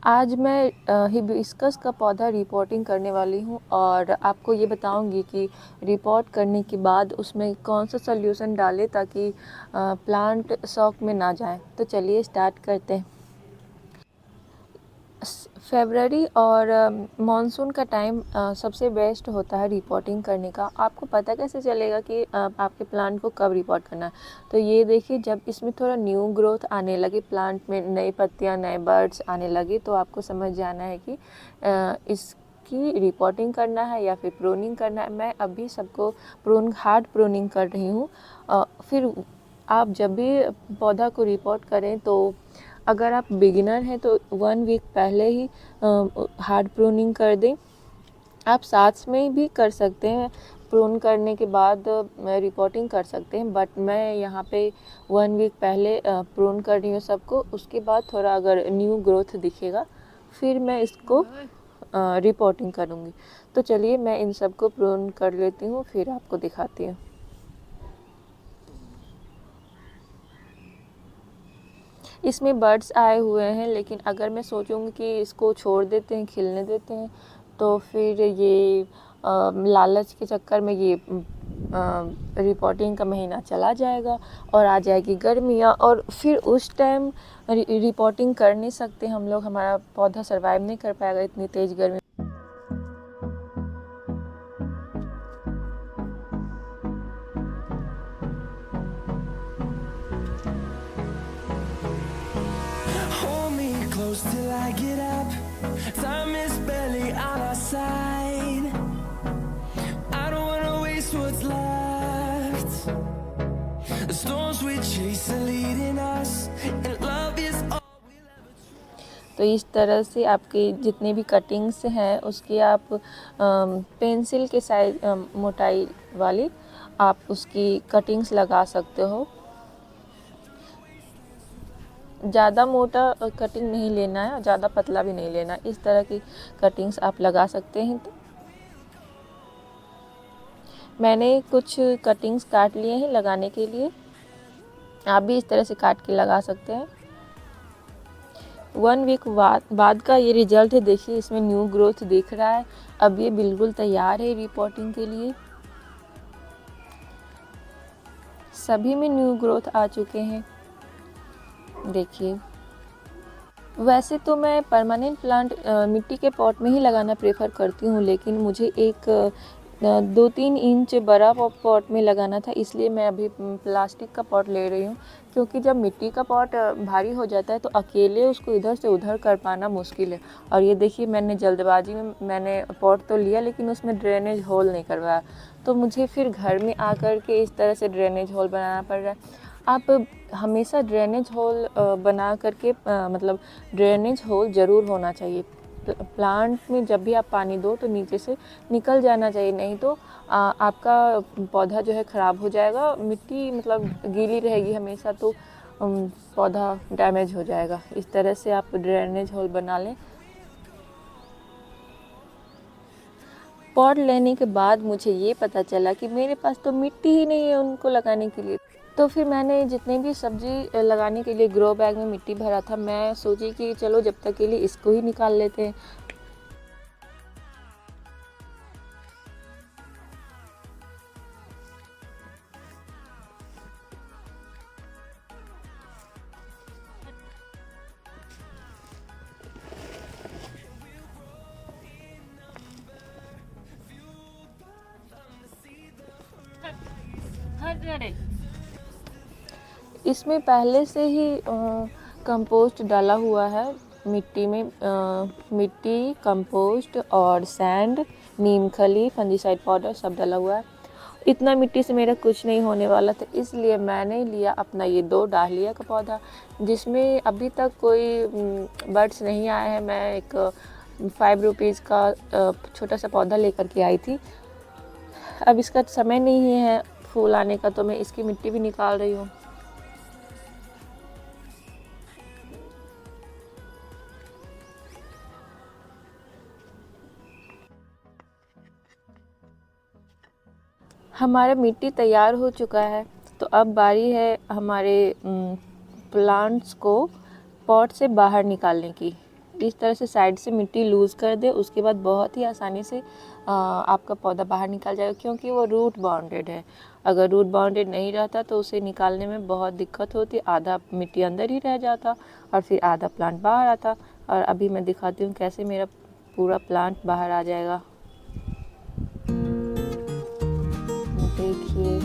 आज मैं हिबिस्कस का पौधा रिपोर्टिंग करने वाली हूँ और आपको ये बताऊँगी कि रिपोर्ट करने के बाद उसमें कौन सा सॉल्यूशन डालें ताकि प्लांट शॉक में ना जाए। तो चलिए स्टार्ट करते हैं। फरवरी और मानसून का टाइम सबसे बेस्ट होता है रिपोर्टिंग करने का। आपको पता कैसे चलेगा कि आपके प्लांट को कब रिपोर्ट करना है? तो ये देखिए, जब इसमें थोड़ा न्यू ग्रोथ आने लगे, प्लांट में नई पत्तियां, नए बर्ड्स आने लगे, तो आपको समझ जाना है कि इसकी रिपोर्टिंग करना है या फिर प्रूनिंग करना है। मैं अभी सबको हार्ड प्रूनिंग कर रही हूँ। फिर आप जब भी पौधा को रिपोर्ट करें तो अगर आप बिगिनर हैं तो 1 वीक पहले ही हार्ड प्रूनिंग कर दें। आप साथ में भी कर सकते हैं, प्रून करने के बाद रिपोर्टिंग कर सकते हैं, बट मैं यहाँ पे 1 वीक पहले प्रून कर रही हूँ सबको। उसके बाद थोड़ा अगर न्यू ग्रोथ दिखेगा फिर मैं इसको रिपोर्टिंग करूँगी। तो चलिए मैं इन सबको प्रून कर लेती हूँ, फिर आपको दिखाती हूँ। इसमें बर्ड्स आए हुए हैं, लेकिन अगर मैं सोचूंगी कि इसको छोड़ देते हैं, खिलने देते हैं, तो फिर ये लालच के चक्कर में ये रिपोर्टिंग का महीना चला जाएगा और आ जाएगी गर्मियाँ, और फिर उस टाइम रिपोर्टिंग कर नहीं सकते हम लोग। हमारा पौधा सरवाइव नहीं कर पाएगा इतनी तेज़ गर्मी। Hold me close till I get up. Time is barely on our side. I don't wanna waste what's left. The storms we chase are leading us, and love is all. तो इस तरह से आपके जितने भी कटिंग्स हैं उसकी आप पेंसिल के साइज मोटाई वाली आप उसकी कटिंग्स लगा सकते हो। ज़्यादा मोटा कटिंग नहीं लेना है और ज़्यादा पतला भी नहीं लेना। इस तरह की कटिंग्स आप लगा सकते हैं। तो मैंने कुछ कटिंग्स काट लिए हैं लगाने के लिए, आप भी इस तरह से काट के लगा सकते हैं। 1 वीक बाद का ये रिजल्ट है। देखिए, इसमें न्यू ग्रोथ दिख रहा है। अब ये बिल्कुल तैयार है रिपोर्टिंग के लिए। सभी में न्यू ग्रोथ आ चुके हैं, देखिए। वैसे तो मैं परमानेंट प्लांट मिट्टी के पॉट में ही लगाना प्रेफर करती हूँ, लेकिन मुझे एक 2-3 इंच बड़ा पॉट में लगाना था, इसलिए मैं अभी प्लास्टिक का पॉट ले रही हूँ। क्योंकि जब मिट्टी का पॉट भारी हो जाता है तो अकेले उसको इधर से उधर कर पाना मुश्किल है। और ये देखिए, मैंने जल्दबाजी में मैंने पॉट तो लिया लेकिन उसमें ड्रेनेज होल नहीं करवाया, तो मुझे फिर घर में आकर के इस तरह से ड्रेनेज होल बनाना पड़ रहा है। आप हमेशा ड्रेनेज होल बना करके मतलब ड्रेनेज होल ज़रूर होना चाहिए। प्लांट में जब भी आप पानी दो तो नीचे से निकल जाना चाहिए, नहीं तो आपका पौधा जो है ख़राब हो जाएगा। मिट्टी मतलब गीली रहेगी हमेशा तो पौधा डैमेज हो जाएगा। इस तरह से आप ड्रेनेज होल बना लें। पॉट लेने के बाद मुझे ये पता चला कि मेरे पास तो मिट्टी ही नहीं है उनको लगाने के लिए। तो फिर मैंने जितने भी सब्जी लगाने के लिए ग्रो बैग में मिट्टी भरा था, मैं सोची कि चलो जब तक के लिए इसको ही निकाल लेते हैं। इसमें पहले से ही कंपोस्ट डाला हुआ है। मिट्टी में मिट्टी, कंपोस्ट और सैंड, नीम खली, फंजीसाइड पाउडर सब डाला हुआ है। इतना मिट्टी से मेरा कुछ नहीं होने वाला था, इसलिए मैंने लिया अपना ये 2 डालिया का पौधा, जिसमें अभी तक कोई बर्ड्स नहीं आए हैं। मैं एक 5 रुपीज़ का छोटा सा पौधा लेकर के आई थी। अब इसका समय नहीं है फूल आने का, तो मैं इसकी मिट्टी भी निकाल रही हूँ। हमारा मिट्टी तैयार हो चुका है, तो अब बारी है हमारे प्लांट्स को पॉट से बाहर निकालने की। इस तरह से साइड से मिट्टी लूज़ कर दे, उसके बाद बहुत ही आसानी से आपका पौधा बाहर निकल जाएगा, क्योंकि वो रूट बाउंडेड है। अगर रूट बाउंडेड नहीं रहता तो उसे निकालने में बहुत दिक्कत होती, आधा मिट्टी अंदर ही रह जाता और फिर आधा प्लांट बाहर आता। और अभी मैं दिखाती हूँ कैसे मेरा पूरा प्लांट बाहर आ जाएगा। देखिए,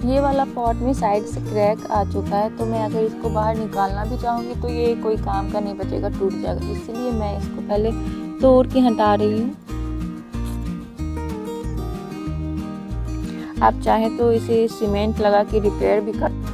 ये वाला पॉट में साइड से क्रैक आ चुका है, तो मैं अगर इसको बाहर निकालना भी चाहूँगी तो ये कोई काम का नहीं बचेगा, टूट जाएगा। इसलिए मैं इसको पहले तोड़ के हटा रही हूँ। आप चाहें तो इसे सीमेंट लगा के रिपेयर भी कर।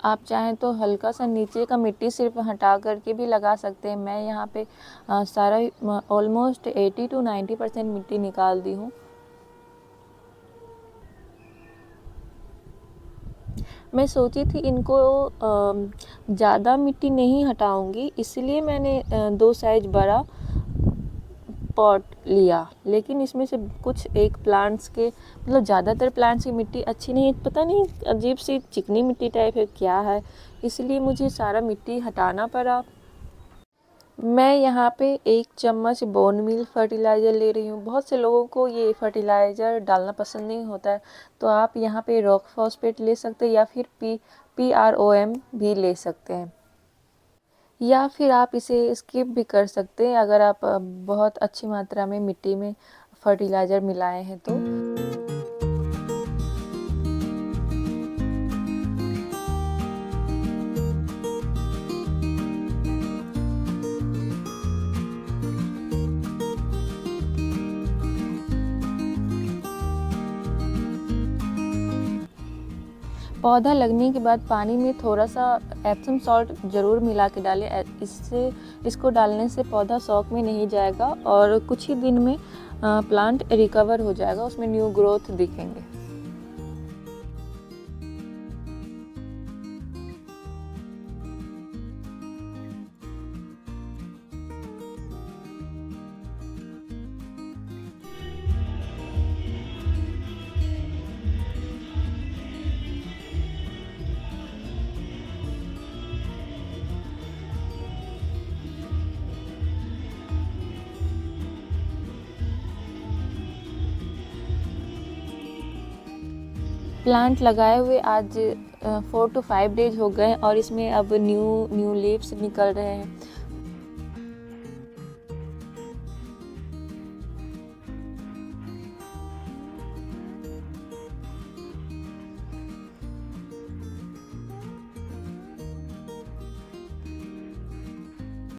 आप चाहें तो हल्का सा नीचे का मिट्टी सिर्फ हटा करके भी लगा सकते हैं। मैं यहाँ पे सारा ऑलमोस्ट 80 to 90% मिट्टी निकाल दी हूँ। मैं सोची थी इनको ज़्यादा मिट्टी नहीं हटाऊंगी, इसलिए मैंने 2 साइज बड़ा पॉट लिया, लेकिन इसमें से कुछ एक प्लांट्स के मतलब ज़्यादातर प्लांट्स की मिट्टी अच्छी नहीं, पता नहीं अजीब सी चिकनी मिट्टी टाइप है क्या है, इसलिए मुझे सारा मिट्टी हटाना पड़ा। मैं यहाँ पे 1 चम्मच बोन मील फर्टिलाइज़र ले रही हूँ। बहुत से लोगों को ये फर्टिलाइज़र डालना पसंद नहीं होता है, तो आप यहाँ पे रॉक फॉस्फेट ले सकते हैं या फिर PROM भी ले सकते हैं, या फिर आप इसे स्किप भी कर सकते हैं अगर आप बहुत अच्छी मात्रा में मिट्टी में फर्टिलाइज़र मिलाए हैं तो। पौधा लगने के बाद पानी में थोड़ा सा एप्सम सॉल्ट ज़रूर मिला के डालें। इसको डालने से पौधा शॉक में नहीं जाएगा और कुछ ही दिन में प्लांट रिकवर हो जाएगा, उसमें न्यू ग्रोथ दिखेंगे। प्लांट लगाए हुए आज 4 to 5 डेज हो गए और इसमें अब न्यू लीव्स निकल रहे हैं।